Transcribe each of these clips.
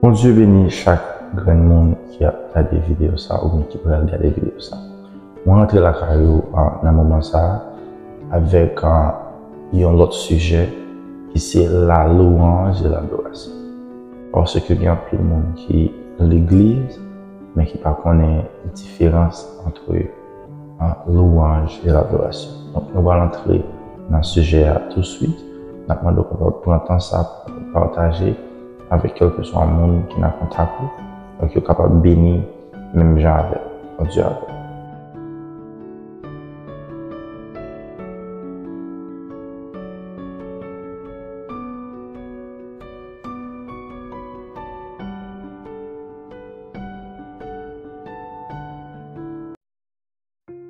Bon Dieu bénit chaque grand monde qui a regardé des vidéos ça ou qui peut regarder des vidéos ça. Moi rentre la carrière dans un moment ça avec un autre sujet qui c'est la louange et l'adoration. Parce que il y a plein de monde qui l'église mais qui ne connaît la différence entre louange et l'adoration. Donc nous allons entrer dans ce sujet tout de suite. Nous allons prendre ça pour partager avec quelque soit un monde qui n'a contact donc qui est capable de bénir même gens avec Dieu avec.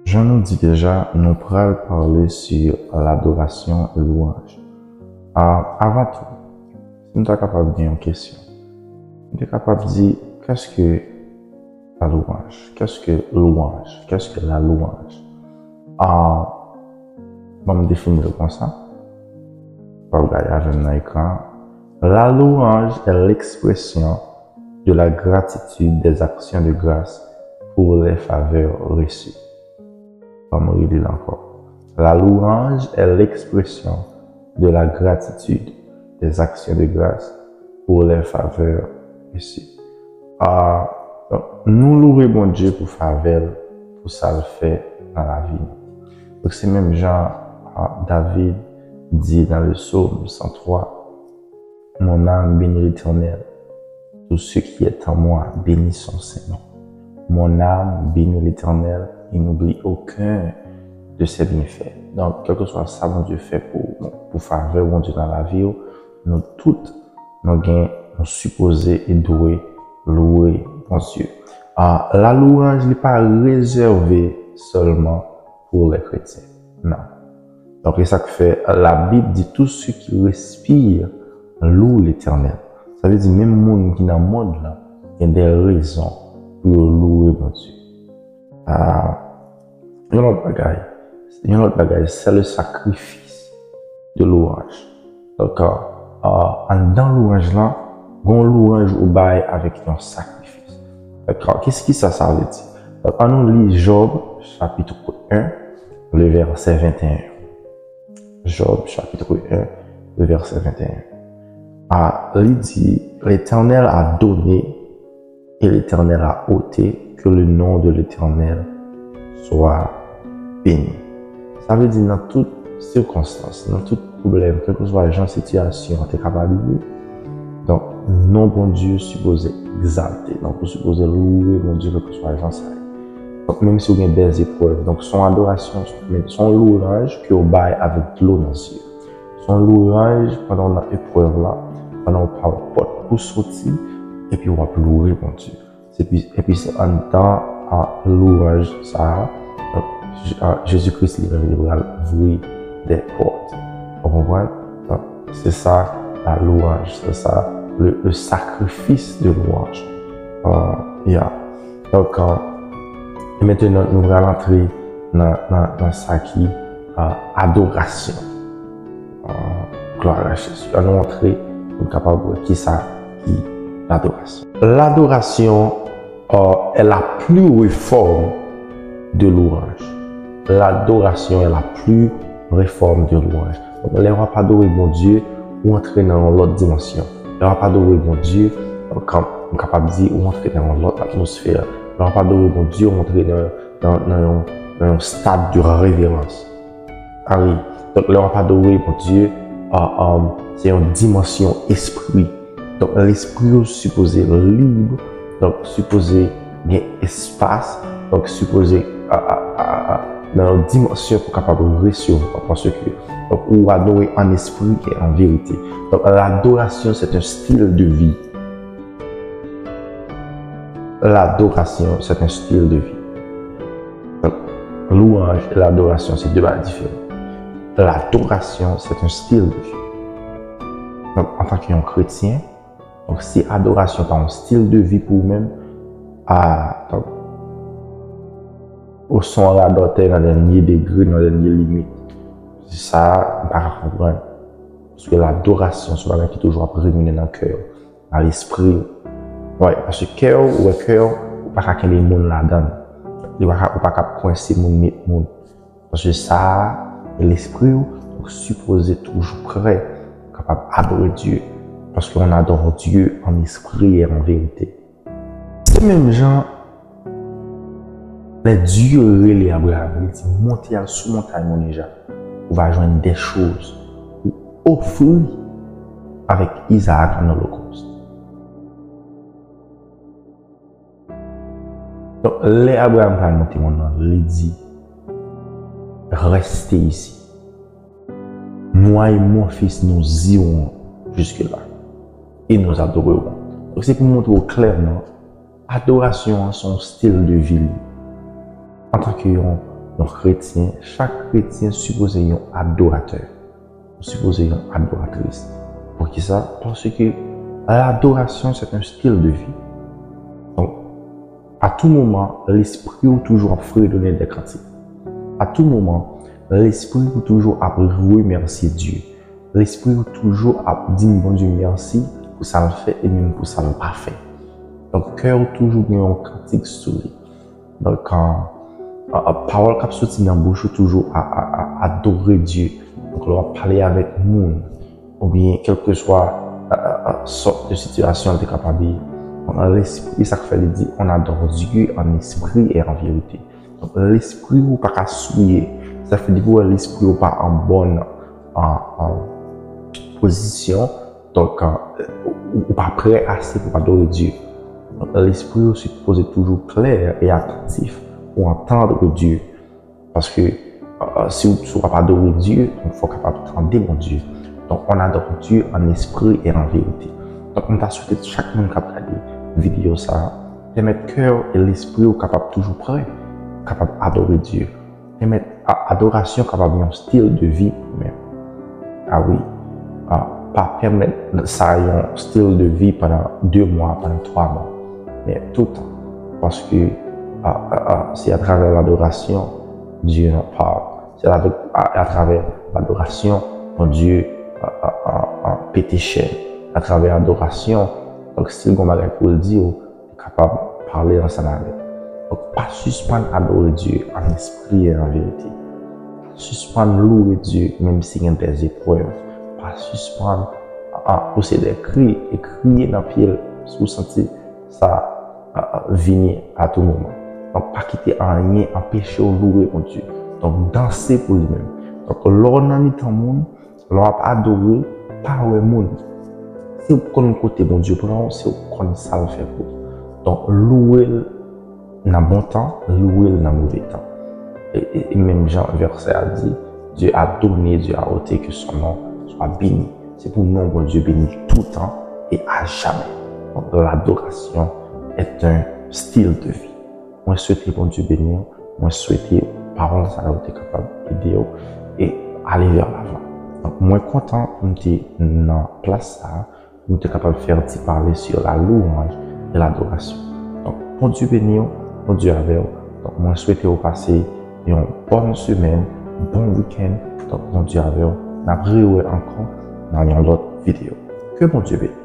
Je nous dis déjà, nous pourrons parler sur l'adoration et louange. Avant tout, si nous sommes capables de dire une question, nous sommes capables de dire qu'est-ce que la louange? Qu'est-ce que louange? Qu'est-ce que la louange? On va me définir comme ça. On va regarder avec l'écran. La louange est l'expression de la gratitude des actions de grâce pour les faveurs reçues. On va me redire encore. La louange est l'expression de la gratitude des actions de grâce pour les faveurs reçues. Nous louons bon Dieu pour faveur, pour ça le fait dans la vie. Donc c'est même genre David dit dans le psaume 103, mon âme bénit l'Éternel, tout ce qui est en moi bénit son Saint-Nom. Mon âme bénit l'Éternel et n'oublie aucun de ses bienfaits. Donc, quel que soit ça, mon Dieu fait pour faveur, mon Dieu dans la vie, nous toutes, nous supposés et doués louer mon Dieu. La louange n'est pas réservée seulement pour les chrétiens. Non. Donc, c'est ça que fait la Bible dit tout ce qui respire loue l'Éternel. Ça veut dire même le monde qui est dans le monde là, il y a des raisons pour louer mon Dieu. Il y a un autre bagage, c'est le sacrifice de louange. Donc, dans louange là, on louange au bail avec un sacrifice. D'accord. Qu'est-ce que ça veut dire? Donc, on lit Job, chapitre 1, le verset 21. Job, chapitre 1, le verset 21. Il dit, l'Éternel a donné et l'Éternel a ôté, que le nom de l'Éternel soit béni. Ça veut dire dans toutes circonstances, dans tout problème, quel que soit la situation, tu es capable de vivre. Donc, non bon Dieu supposé exalter, donc vous supposez louer mon Dieu, quel que soit la situation. Donc, même si vous avez des épreuves, donc son adoration, son louange que vous baille avec de l'eau dans les yeux. Son louange pendant l'épreuve là, pendant qu'on porte pour sortir, et puis on va louer mon Dieu. Et puis c'est en temps louange ça. Jésus-Christ libéral ouvrir des portes. Vous comprenez? C'est ça la louange, c'est ça le sacrifice de louange. Donc, maintenant, nous allons entrer dans ça qui adoration. Gloire à Jésus. Nous allons entrer, nous sommes capables de voir qui ça, qui l'adoration. L'adoration est la plus réforme de louange. L'adoration est la plus réforme de louange. Donc, on ne va pas adorer mon Dieu ou entrer dans l'autre dimension. On ne va pas adorer mon Dieu comme on est capable de dire ou entrer dans l'autre atmosphère. On ne va pas adorer mon Dieu ou entrer dans un stade de révérence. Ah oui. Donc, on ne va pas adorer mon Dieu. C'est une dimension esprit. Donc, l'esprit est supposé libre. Donc, supposé bien espace. Donc, supposé dans une dimension pour capable de recevoir parce que donc ou adorer en esprit et en vérité. Donc l'adoration c'est un style de vie. L'adoration c'est un style de vie. Donc, louange et l'adoration c'est deux choses différentes. L'adoration c'est un style de vie. Donc en tant qu'un chrétien, donc si adoration est un style de vie pour vous-même, donc au son la doté dans le dernier degré, dans le dernier limite. C'est ça, on va comprendre. Parce que l'adoration, c'est un qui toujours prédominer dans le cœur, dans l'esprit. Oui, parce que cœur, ou pas qu'à les gens là-dedans. Ou pas qu'à coincer les gens. Parce que ça, l'esprit, est supposé toujours prêt, capable d'adorer Dieu. Parce qu'on adore Dieu en esprit et en vérité. C'est même gens, les dieux les Abraham, ils disent montez sous montagne mon déjà, on va joindre des choses, ou offrir avec Isaac en holocauste. Donc, les Abraham va monter mon nom, il dit restez ici. Moi et mon fils, nous irons jusque-là et nous adorerons. Donc, c'est pour montrer clairement, adoration, son style de vie. En tant que chrétien, chaque chrétien supposé un adorateur, supposé une adoratrice. Pour qui ça? Parce que l'adoration, c'est un style de vie. Donc, à tout moment, l'esprit est toujours à fredonner des cantiques. À tout moment, l'esprit est toujours à remercier Dieu. L'esprit est toujours à dire bon Dieu merci pour ça le fait et même pour ça le pas fait. Donc, cœur est toujours un cantique sur lui. Donc, quand parole qui sorti dans la bouche toujours à adorer Dieu. Donc, on va parler avec le monde, ou bien, quelle que soit sorte de situation, on est capable de dire. L'esprit, ça fait dire, on adore Dieu en esprit et en vérité. Donc, l'esprit ou pas qu'à souiller, ça fait dire que l'esprit ou pas en bonne position, donc, ou pas prêt assez pour adorer Dieu. Donc, l'esprit aussi supposé toujours clair et attentif pour entendre Dieu. Parce que si vous ne pouvez pas adorer Dieu, il faut capable d'entendre mon Dieu. Donc, on adore Dieu en esprit et en vérité. Donc, on t'a souhaité chaque monde qui a regardé la vidéo, ça, permettre cœur et l'esprit capable toujours prêt, capable d'adorer Dieu. Permettre adoration capable d'un style de vie même. Ah oui, pas permettre ça un style de vie pendant 2 mois, pendant 3 mois, mais tout le temps. Parce que c'est à travers l'adoration, Dieu nous parle. C'est à travers l'adoration que Dieu pété chaîne. À travers l'adoration, donc si on va pour le dire, on est capable de parler ensemble avec. Donc, pas suspendre adorer Dieu en esprit et en vérité. Suspendre louer Dieu même s'il y a des épreuves. Pas suspendre pousser des cris et crier dans le pied si vous sentez ça venir à tout moment. Donc, pas quitter en rien, empêcher de louer mon Dieu. Donc, danser pour lui-même. Donc, l'on a mis ton monde, l'on a adoré par le monde. Si vous connaissez côté bon Dieu, si vous connaissez ça le fait pour. Donc, louer dans bon temps, louer dans mauvais temps. Et même Jean, verset a dit, Dieu a donné, Dieu a ôté que son nom soit béni. C'est pour nous, bon Dieu béni tout le temps et à jamais. Donc, l'adoration est un style de vie. Moi, souhaite bon Dieu bénir. Moi, souhaite parole, ça a été capable d'aider et aller vers l'avant. Donc, moi, content pour être dans la place, nous sommes capables de faire parler sur la louange et l'adoration. Donc, bon Dieu bénir, bon Dieu avec vous. Donc, moi, souhaite vous passer une bonne semaine, un bon week-end. Donc, bon Dieu avec vous. N'abrez encore dans une autre vidéo. Que bon Dieu bénisse.